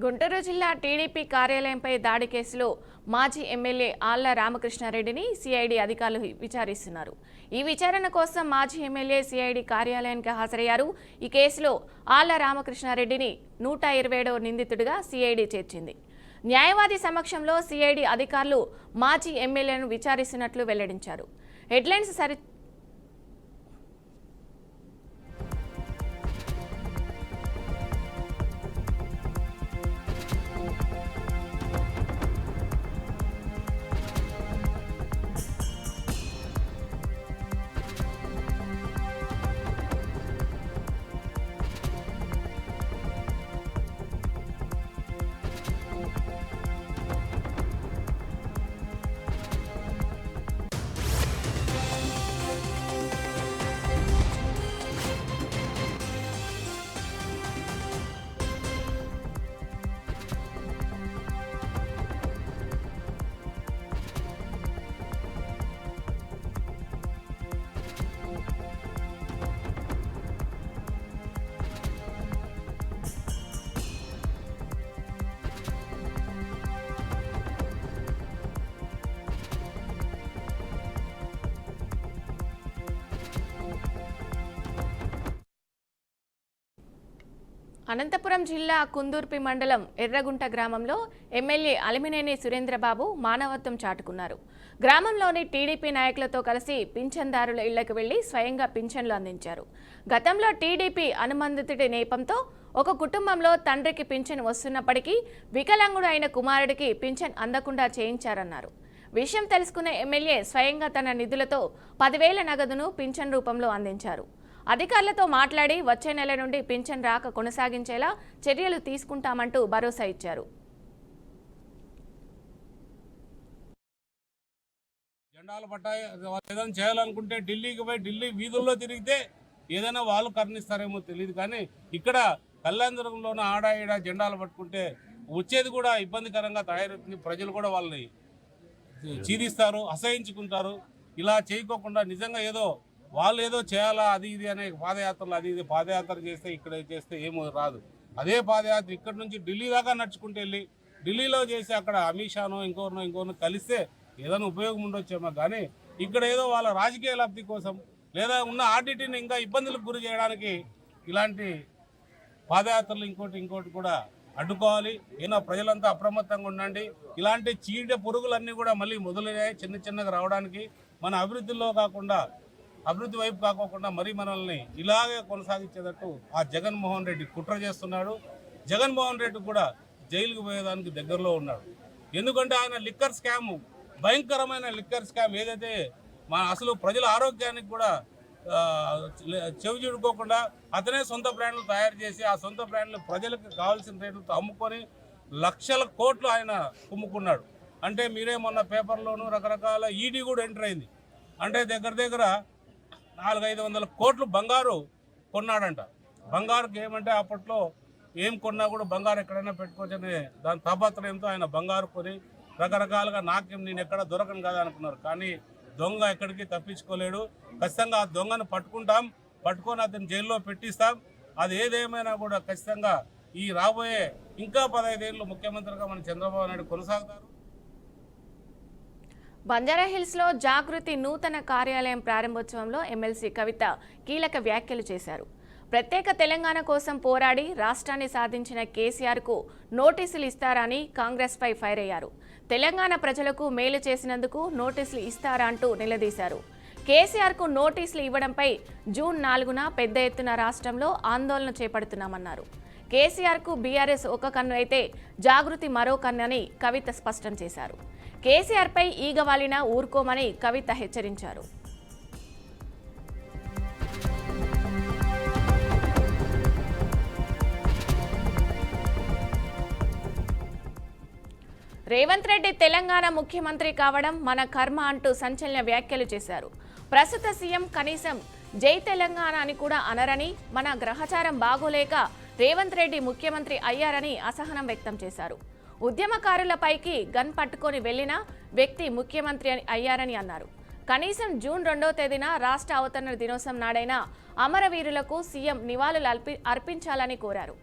గుంటూరు జిల్లా టీడీపీ కార్యాలయంపై దాడి కేసులో మాజీ ఎమ్మెల్యే ఆళ్ల రామకృష్ణారెడ్డిని సిఐడి అధికారులు విచారిస్తున్నారు. ఈ విచారణ కోసం మాజీ ఎమ్మెల్యే సిఐడి కార్యాలయానికి హాజరయ్యారు. ఈ కేసులో ఆళ్ల రామకృష్ణారెడ్డిని 127వ నిందితుడిగా సిఐడి చేర్చింది. న్యాయవాది సమక్షంలో సిఐడి అధికారులు మాజీ ఎమ్మెల్యేను విచారిస్తున్నట్లు వెల్లడించారు. హెడ్లైన్స్ అనంతపురం జిల్లా కుందూర్పి మండలం ఎర్రగుంట గ్రామంలో ఎమ్మెల్యే అలిమినేని సురేంద్రబాబు మానవత్వం చాటుకున్నారు. గ్రామంలోని టీడీపీ నాయకులతో కలిసి పింఛన్దారుల ఇళ్లకు వెళ్లి స్వయంగా పింఛన్లు అందించారు. గతంలో టీడీపీ అనుబంధితుడి నేపంతో ఒక కుటుంబంలో తండ్రికి పింఛన్ వస్తున్నప్పటికీ వికలాంగుడు అయిన కుమారుడికి పింఛన్ అందకుండా చేయించారన్నారు. విషయం తెలుసుకున్న ఎమ్మెల్యే స్వయంగా తన నిధులతో 10,000 నగదును పింఛన్ రూపంలో అందించారు. అధికారులతో మాట్లాడి వచ్చే నెల నుండి పింఛన్ రాక కొనసాగించేలా చర్యలు తీసుకుంటామంటూ భరోసా ఇచ్చారు. జెండాలు పట్టాయి ఏదైనా చేయాలనుకుంటే ఢిల్లీకి పోయి ఢిల్లీ వీధుల్లో తిరిగితే ఏదైనా వాళ్ళు కరుణిస్తారేమో తెలియదు. కానీ ఇక్కడ కళ్యాణదుర్గంలోనే ఆడ ఈడ జెండాలు పట్టుకుంటే వచ్చేది కూడా ఇబ్బందికరంగా తయారవుతుంది. ప్రజలు కూడా వాళ్ళని చీదిస్తారు, అసహించుకుంటారు. ఇలా చేయకోకుండా నిజంగా వాళ్ళు ఏదో చేయాలా అది ఇది అనే పాదయాత్రలు అది ఇది పాదయాత్ర చేస్తే ఇక్కడ చేస్తే ఏమో రాదు. అదే పాదయాత్ర ఇక్కడ నుంచి ఢిల్లీ దాకా నడుచుకుంటూ వెళ్ళి ఢిల్లీలో చేసి అక్కడ అమిత్ షానో ఇంకోరినో కలిస్తే ఏదైనా ఉపయోగం ఉండొచ్చేమో. కానీ ఇక్కడ ఏదో వాళ్ళ రాజకీయ లబ్ధి కోసం లేదా ఉన్న ఆర్డిటీని ఇంకా ఇబ్బందులకు గురి చేయడానికి ఇలాంటి పాదయాత్రలు ఇంకోటి కూడా అడ్డుకోవాలి. ఏదో ప్రజలంతా అప్రమత్తంగా ఉండండి. ఇలాంటి చీడ పురుగులన్నీ కూడా మళ్ళీ మొదలయ్యాయి చిన్నగా రావడానికి. మన అభివృద్ధి వైపు కాకోకుండా మరీ మనల్ని ఇలాగే కొనసాగించేటట్టు ఆ జగన్మోహన్ రెడ్డి కుట్ర చేస్తున్నాడు. జగన్మోహన్ రెడ్డి కూడా జైలుకు పోయేదానికి దగ్గరలో ఉన్నాడు. ఎందుకంటే ఆయన లిక్కర్ స్కామ్, భయంకరమైన లిక్కర్ స్కామ్ ఏదైతే అసలు ప్రజల ఆరోగ్యానికి కూడా చెవి చూడుకోకుండా అతనే సొంత బ్రాండ్లు తయారు చేసి ఆ సొంత బ్రాండ్లు ప్రజలకు కావాల్సిన రేట్లతో అమ్ముకొని లక్షల కోట్లు ఆయన కుమ్ముకున్నాడు. అంటే మీరే మొన్న పేపర్లోనూ రకరకాల ఈడీ కూడా ఎంటర్ అయింది. అంటే దగ్గర 400-500 కోట్లు బంగారు కొన్నాడంట. బంగారుకి ఏమంటే అప్పట్లో ఏం కొన్నా కూడా బంగారు ఎక్కడైనా పెట్టుకోవచ్చని దాని తాపత్రయంతో ఆయన బంగారు కొని రకరకాలుగా నేను ఎక్కడ దొరకను కదా అనుకున్నారు. కానీ దొంగ ఎక్కడికి తప్పించుకోలేడు. ఖచ్చితంగా ఆ దొంగను పట్టుకొని అతను జైల్లో పెట్టిస్తాం. అది ఏదేమైనా కూడా ఖచ్చితంగా ఈ రాబోయే ఇంకా 15 ఏళ్ళు ముఖ్యమంత్రిగా మన చంద్రబాబు నాయుడు కొనసాగుతారు. బంజారాహిల్స్లో జాగృతి నూతన కార్యాలయం ప్రారంభోత్సవంలో ఎమ్మెల్సీ కవిత కీలక వ్యాఖ్యలు చేశారు. ప్రత్యేక తెలంగాణ కోసం పోరాడి రాష్ట్రాన్ని సాధించిన కేసీఆర్కు నోటీసులు ఇస్తారని కాంగ్రెస్పై ఫైర్ అయ్యారు. తెలంగాణ ప్రజలకు మేలు చేసినందుకు నోటీసులు ఇస్తారా అంటూ నిలదీశారు. కేసీఆర్కు నోటీసులు ఇవ్వడంపై జూన్ 4న పెద్ద ఎత్తున రాష్ట్రంలో ఆందోళన చేపడుతున్నామన్నారు. కేసీఆర్కు బీఆర్ఎస్ ఒక కన్ను అయితే జాగృతి మరో కన్నని కవిత స్పష్టం చేశారు. కేసీఆర్పై ఈగవాలినా ఊరుకోమని కవిత హెచ్చరించారు. రేవంత్ రెడ్డి తెలంగాణ ముఖ్యమంత్రి కావడం మన కర్మ అంటూ సంచలన వ్యాఖ్యలు చేశారు. ప్రస్తుత సీఎం కనీసం జై తెలంగాణ అని కూడా అనరని, మన గ్రహచారం బాగోలేక రేవంత్ రెడ్డి ముఖ్యమంత్రి అయ్యారని అసహనం వ్యక్తం చేశారు. ఉద్యమకారులపైకి గన్ పట్టుకొని వెళ్లిన వ్యక్తి ముఖ్యమంత్రి అయ్యారని అన్నారు. కనీసం జూన్ 2వ తేదీన రాష్ట్ర అవతరణ దినోత్సవం నాడైన అమరవీరులకు సీఎం నివాళులు అర్పించాలని కోరారు.